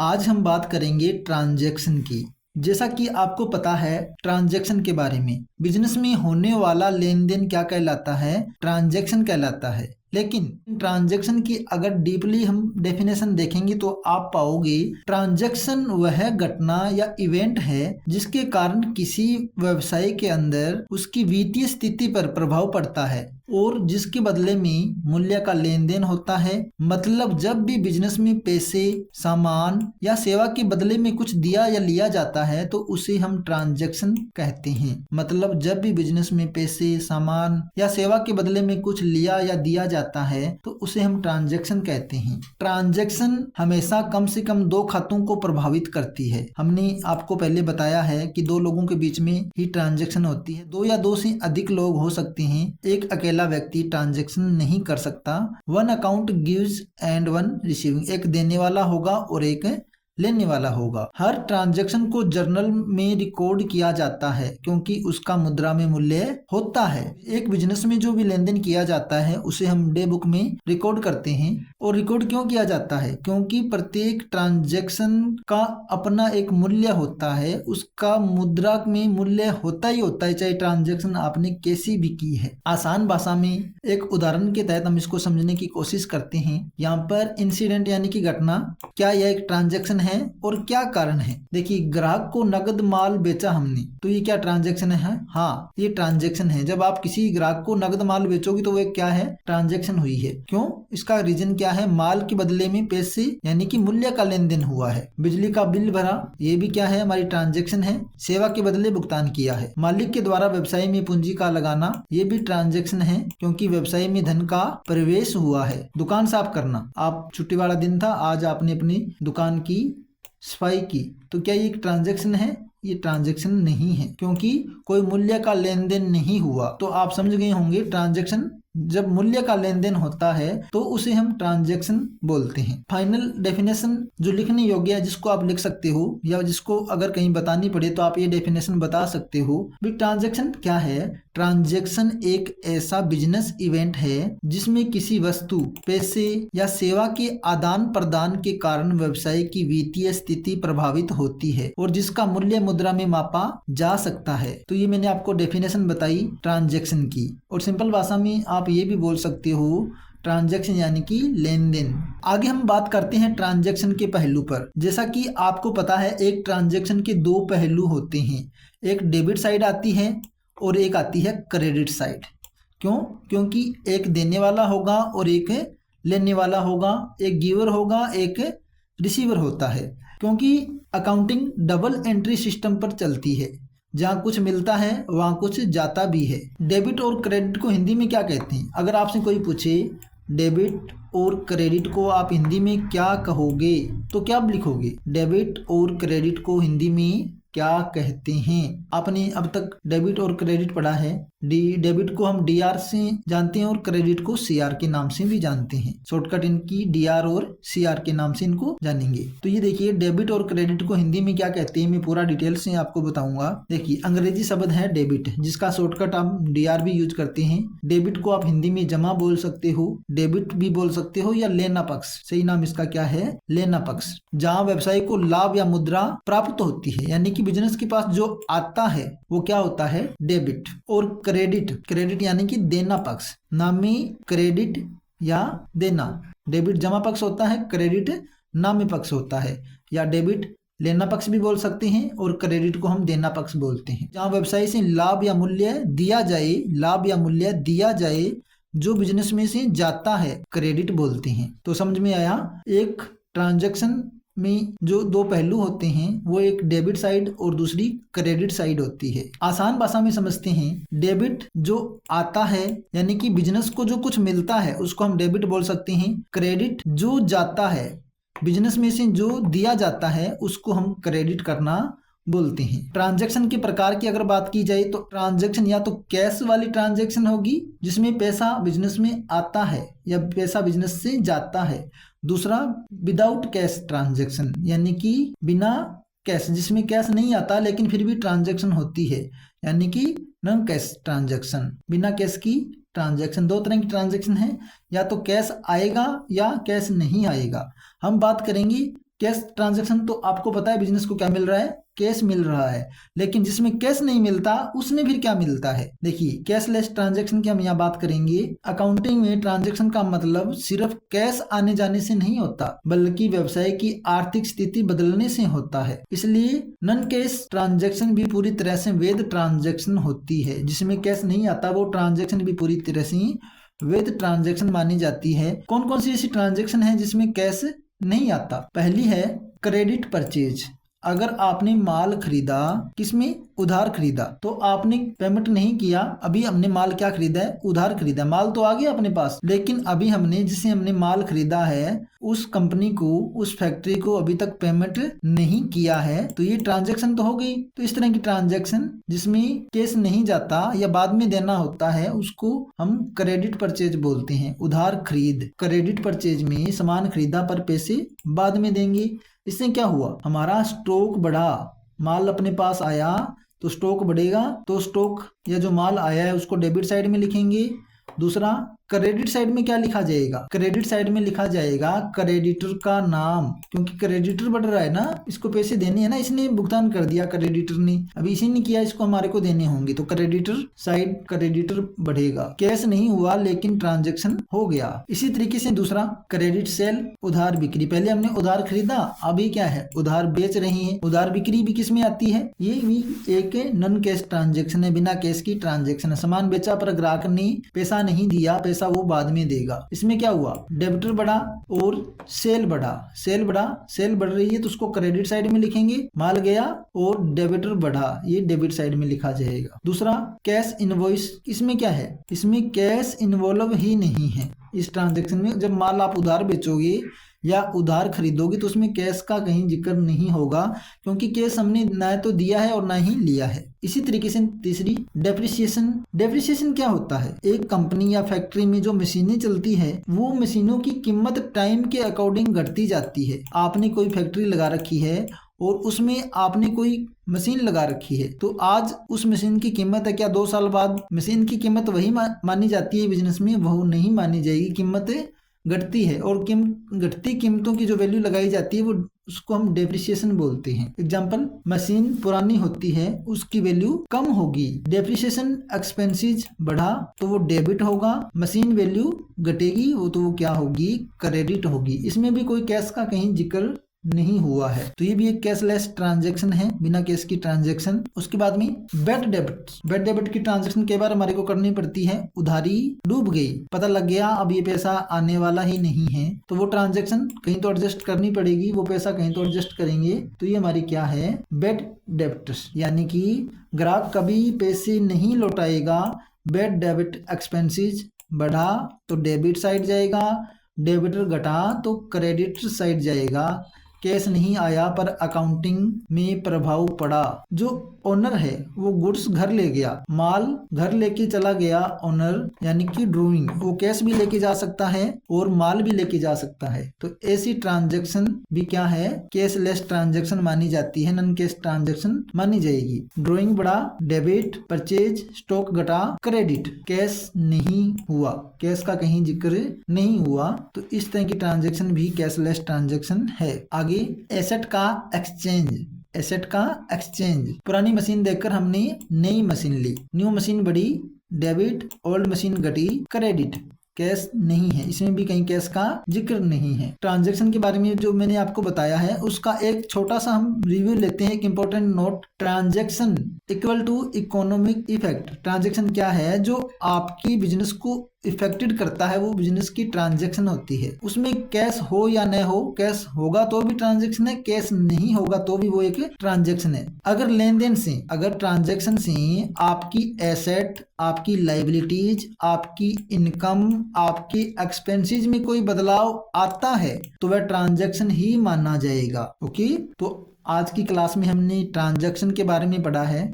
आज हम बात करेंगे ट्रांजैक्शन की। जैसा कि आपको पता है ट्रांजैक्शन के बारे में, बिजनेस में होने वाला लेन देन क्या कहलाता है? ट्रांजैक्शन कहलाता है। लेकिन ट्रांजैक्शन की अगर डीपली हम डेफिनेशन देखेंगे तो आप पाओगे ट्रांजैक्शन वह घटना या इवेंट है जिसके कारण किसी व्यवसाय के अंदर उसकी वित्तीय स्थिति पर प्रभाव पड़ता है और जिसके बदले में मूल्य का लेन देन होता है। मतलब जब भी बिजनेस में पैसे, सामान या सेवा के बदले में कुछ दिया या लिया जाता है तो उसे हम ट्रांजैक्शन कहते हैं। मतलब जब भी बिजनेस में पैसे, सामान या सेवा के बदले में कुछ लिया या दिया जाता है तो उसे हम ट्रांजैक्शन कहते हैं। ट्रांजैक्शन हमेशा कम से कम दो खातों को प्रभावित करती है। हमने आपको पहले बताया है कि दो लोगों के बीच में ही ट्रांजैक्शन होती है। दो या दो से अधिक लोग हो सकते हैं। एक अकेला व्यक्ति ट्रांजैक्शन नहीं कर सकता। One account gives and one receiving, एक देने वाला होगा और एक लेने वाला होगा। हर ट्रांजैक्शन को जर्नल में रिकॉर्ड किया जाता है क्योंकि उसका मुद्रा में मूल्य होता है। एक बिजनेस में जो भी लेन देन किया जाता है उसे हम डे बुक में रिकॉर्ड करते हैं। और रिकॉर्ड क्यों किया जाता है? क्योंकि प्रत्येक ट्रांजैक्शन का अपना एक मूल्य होता है, उसका मुद्रा में मूल्य होता ही होता है, चाहे ट्रांजैक्शन आपने कैसी भी की है। आसान भाषा में एक उदाहरण के तहत हम इसको समझने की कोशिश करते हैं। यहाँ पर इंसिडेंट यानी कि घटना, क्या यह एक ट्रांजैक्शन है और क्या कारण है? देखिए, ग्राहक को नगद माल बेचा हमने, तो ये क्या ट्रांजैक्शन है? हाँ, ये ट्रांजैक्शन है। जब आप किसी ग्राहक को नगद माल बेचोगे तो वो क्या है? ट्रांजैक्शन हुई है। क्यों? इसका रीजन क्या है? माल के बदले में पैसे यानी कि मूल्य का लेन देन हुआ है। बिजली का बिल भरा, ये भी क्या है? हमारी ट्रांजैक्शन है। सेवा के बदले भुगतान किया है। मालिक के द्वारा व्यवसाय में पूंजी का लगाना, ये भी ट्रांजैक्शन है क्योंकि व्यवसाय में धन का प्रवेश हुआ है। दुकान साफ करना, आप छुट्टी वाला दिन था, आज आपने अपनी दुकान की सफाई की, तो क्या ये एक ट्रांजैक्शन है? ये ट्रांजैक्शन नहीं है क्योंकि कोई मूल्य का लेन देन नहीं हुआ। तो आप समझ गए होंगे, ट्रांजैक्शन जब मूल्य का लेन देन होता है तो उसे हम ट्रांजैक्शन बोलते हैं। फाइनल डेफिनेशन जो लिखने योग्य है, जिसको आप लिख सकते हो या जिसको अगर कहीं बतानी पड़े तो आप ये डेफिनेशन बता सकते हो। ट्रांजैक्शन क्या है? ट्रांजैक्शन एक ऐसा बिजनेस इवेंट है जिसमें किसी वस्तु, पैसे या सेवा के आदान प्रदान के कारण व्यवसाय की वित्तीय स्थिति प्रभावित होती है और जिसका मूल्य मुद्रा में मापा जा सकता है। तो ये मैंने आपको डेफिनेशन बताई ट्रांजैक्शन की। और सिंपल भाषा में आप ये भी बोल सकते हो ट्रांजैक्शन यानी कि लेन देन। आगे हम बात करते हैं ट्रांजैक्शन के पहलू पर। जैसा कि आपको पता है एक ट्रांजैक्शन के दो पहलू होते हैं, एक डेबिट साइड आती है और एक आती है क्रेडिट साइड। क्यों? क्योंकि एक देने वाला होगा और एक लेने वाला होगा, एक गिवर होगा, एक रिसीवर होता है। क्योंकि अकाउंटिंग डबल एंट्री सिस्टम पर चलती है, जहाँ कुछ मिलता है वहाँ कुछ जाता भी है। डेबिट और क्रेडिट को हिंदी में क्या कहते हैं? अगर आपसे कोई पूछे डेबिट और क्रेडिट को आप हिंदी में क्या कहोगे तो क्या आप लिखोगे? डेबिट और क्रेडिट को हिंदी में क्या कहते हैं? आपने अब तक डेबिट और क्रेडिट पढ़ा है। डेबिट को हम डीआर से जानते हैं और क्रेडिट को सीआर के नाम से भी जानते हैं। शॉर्टकट इनकी डीआर और सीआर के नाम से इनको जानेंगे। तो ये देखिए, डेबिट और क्रेडिट को हिंदी में क्या कहते हैं, मैं पूरा डिटेल से आपको बताऊंगा। देखिए, अंग्रेजी शब्द है डेबिट, जिसका शॉर्टकट आप डीआर भी यूज करते हैं। डेबिट को आप हिंदी में जमा बोल सकते हो, डेबिट भी बोल सकते हो, या लेना पक्ष, सही नाम इसका क्या है? लेना पक्ष। जहाँ व्यवसाय को लाभ या मुद्रा प्राप्त होती है, यानी कि बिजनेस के पास जो आता है वो क्या होता है? डेबिट। और क्रेडिट यानी कि देना पक्ष, नामी क्रेडिट या देना। डेबिट जमा पक्ष होता है, क्रेडिट नामी पक्ष होता है, या डेबिट लेना पक्ष भी बोल सकते हैं और क्रेडिट को हम देना पक्ष बोलते हैं। जहाँ व्यवसाय से लाभ या मूल्य दिया जाए, लाभ या मूल्य दिया जाए जो बिजनेस में से जाता है, क्रेडिट बोलते हैं। तो समझ में आया? एक ट्रांजैक्शन में जो दो पहलू होते हैं वो एक डेबिट साइड और दूसरी क्रेडिट साइड होती है। आसान भाषा में समझते हैं। डेबिट जो आता है यानी कि बिजनेस को जो कुछ मिलता है उसको हम डेबिट बोल सकते हैं। क्रेडिट जो जाता है, बिजनेस में से जो दिया जाता है उसको हम क्रेडिट करना बोलते हैं। ट्रांजैक्शन के प्रकार की अगर बात की जाए तो ट्रांजैक्शन या तो कैश वाली ट्रांजैक्शन होगी जिसमें पैसा बिजनेस में आता है या पैसा बिजनेस से जाता है। दूसरा विदाउट कैश ट्रांजैक्शन यानी कि बिना कैश, जिसमें कैश नहीं आता लेकिन फिर भी ट्रांजैक्शन होती है, यानी कि नॉन कैश ट्रांजैक्शन, बिना कैश की ट्रांजैक्शन। दो तरह की ट्रांजैक्शन है, या तो कैश आएगा या कैश नहीं आएगा। हम बात करेंगे कैश ट्रांजैक्शन तो आपको पता है बिजनेस को क्या मिल रहा है, कैश मिल रहा है। लेकिन जिसमें कैश नहीं मिलता उसमें फिर क्या मिलता है, देखिए कैशलेस ट्रांजैक्शन की हम यहाँ बात करेंगे। अकाउंटिंग में ट्रांजैक्शन का मतलब सिर्फ कैश आने जाने से नहीं होता, बल्कि व्यवसाय की आर्थिक स्थिति बदलने से होता है। इसलिए नॉन कैश ट्रांजैक्शन भी पूरी तरह से वैध ट्रांजैक्शन होती है। जिसमें कैश नहीं आता वो ट्रांजैक्शन भी पूरी तरह से वैध ट्रांजैक्शन मानी जाती है। कौन कौन सी ऐसी ट्रांजैक्शन है जिसमें कैश नहीं आता? पहली है क्रेडिट परचेज। अगर आपने माल खरीदा, किसमें? उधार खरीदा, तो आपने पेमेंट नहीं किया, अभी हमने माल क्या खरीदा है? उधार खरीदा। माल तो आ गया अपने पास, लेकिन अभी हमने माल खरीदा है उस कंपनी को, उस फैक्ट्री को अभी तक पेमेंट नहीं किया है, तो ये ट्रांजैक्शन तो हो गई। तो इस तरह की ट्रांजैक्शन जिसमें कैश नहीं जाता या बाद में देना होता है उसको हम क्रेडिट परचेज बोलते हैं। उधार खरीद, क्रेडिट परचेज में सामान खरीदा पर पैसे बाद में देंगे। इससे क्या हुआ? हमारा स्टॉक बढ़ा, माल अपने पास आया तो स्टॉक बढ़ेगा, तो स्टॉक या जो माल आया है उसको डेबिट साइड में लिखेंगे। दूसरा, क्रेडिट साइड में क्या लिखा जाएगा? क्रेडिट साइड में लिखा जाएगा क्रेडिटर का नाम, क्योंकि क्रेडिटर बढ़ रहा है ना, इसको पैसे देने हैं ना, इसने भुगतान कर दिया क्रेडिटर ने, अभी इसी ने किया, इसको हमारे को देने होंगे, तो क्रेडिटर साइड क्रेडिटर बढ़ेगा। कैश नहीं हुआ लेकिन ट्रांजैक्शन हो गया। इसी तरीके से दूसरा क्रेडिट सेल, उधार बिक्री। पहले हमने उधार खरीदा, अभी क्या है? उधार बेच रहे हैं। उधार बिक्री भी किस में आती है? ये भी एक नॉन कैश ट्रांजैक्शन है, बिना कैश की ट्रांजैक्शन है। सामान बेचा पर ग्राहक ने पैसा नहीं दिया, पैसा वो बाद में देगा। इसमें क्या हुआ? डेबिटर बढ़ा और सेल बढ़ा। सेल बढ़ रही है तो उसको क्रेडिट साइड में लिखेंगे, माल गया और डेबिटर बढ़ा, ये डेबिट साइड में लिखा जाएगा। दूसरा कैश इनवॉइस। इसमें क्या है? इसमें कैश इन्वॉल्व ही नहीं है इस ट्रांजैक्शन में। जब माल आप उधार बेचोगे या उधार खरीदोगे तो उसमें कैश का कहीं जिक्र नहीं होगा, क्योंकि कैश हमने ना तो दिया है और ना ही लिया है। इसी तरीके से तीसरी डेप्रिसिएशन। डेप्रिसिएशन क्या होता है? एक कंपनी या फैक्ट्री में जो मशीनें चलती है वो मशीनों की कीमत टाइम के अकॉर्डिंग घटती जाती है। आपने कोई फैक्ट्री लगा रखी है और उसमें आपने कोई मशीन लगा रखी है, तो आज उस मशीन की कीमत है, क्या 2 साल बाद मशीन की कीमत वही मानी जाती है बिजनेस में? वो नहीं मानी जाएगी, कीमत घटती है। और घटती कीमतों की जो वैल्यू लगाई जाती है वो उसको हम डेप्रिसिएशन बोलते हैं। एग्जाम्पल, मशीन पुरानी होती है उसकी वैल्यू कम होगी, डेप्रिसिएशन एक्सपेंसेस बढ़ा तो वो डेबिट होगा, मशीन वैल्यू घटेगी वो तो वो क्या होगी? क्रेडिट होगी। इसमें भी कोई कैश का कहीं जिक्र नहीं हुआ है, तो ये भी एक कैशलेस ट्रांजैक्शन है, बिना कैश की ट्रांजैक्शन। उसके बाद में बैड डेबिट। बैड डेबिट की ट्रांजैक्शन के बार हमारे को करनी पड़ती है। उधारी डूब गई, पता लग गया अब ये पैसा आने वाला ही नहीं है, तो वो ट्रांजैक्शन कहीं तो एडजस्ट करनी पड़ेगी, वो पैसा कहीं तो एडजस्ट करेंगे, तो ये हमारी क्या है? बैड डेबिट्स, यानी कि ग्राहक कभी पैसे नहीं लौटाएगा। बैड डेबिट एक्सपेंसेस बढ़ा तो डेबिट साइड जाएगा, डेबिटर घटा तो क्रेडिट साइड जाएगा। कैश नहीं आया पर अकाउंटिंग में प्रभाव पड़ा। जो ओनर है वो गुड्स घर ले गया, माल घर लेके चला गया ओनर, यानी कि ड्राइंग, वो कैश भी लेके जा सकता है और माल भी लेके जा सकता है। तो ऐसी ट्रांजैक्शन भी क्या है? कैशलेस ट्रांजैक्शन मानी जाती है, नॉन कैश ट्रांजैक्शन मानी जाएगी। ड्राइंग बढ़ा, डेबिट, परचेज, स्टॉक घटा, क्रेडिट, कैश नहीं हुआ, कैश का कहीं जिक्र नहीं हुआ, तो इस तरह की ट्रांजैक्शन भी कैशलेस ट्रांजैक्शन है। आगे एसेट का एक्सचेंज। एसेट का एक्सचेंज, पुरानी मशीन देखकर हमने नई मशीन ली, न्यू मशीन बढ़ी, डेबिट, ओल्ड मशीन घटी, क्रेडिट, कैश नहीं है, इसमें भी कहीं कैश का जिक्र नहीं है। ट्रांजैक्शन के बारे में जो मैंने आपको बताया है उसका एक छोटा सा हम रिव्यू लेते हैं, एक important note. Transaction equal to economic effect. Transaction क्या है? जो आपकी बिजनेस को इफेक्टेड करता है वो बिजनेस की ट्रांजैक्शन होती है। उसमें कैश हो या न हो, कैश होगा तो भी ट्रांजैक्शन है, कैश नहीं होगा तो भी वो एक ट्रांजैक्शन है। अगर लेन देन से, अगर ट्रांजैक्शन से आपकी एसेट, आपकी लाइबिलिटीज, आपकी इनकम, आपकी एक्सपेंसेस में कोई बदलाव आता है तो वह ट्रांजैक्शन ही माना जाएगा। ओके, तो आज की क्लास में हमने ट्रांजैक्शन के बारे में पढ़ा है।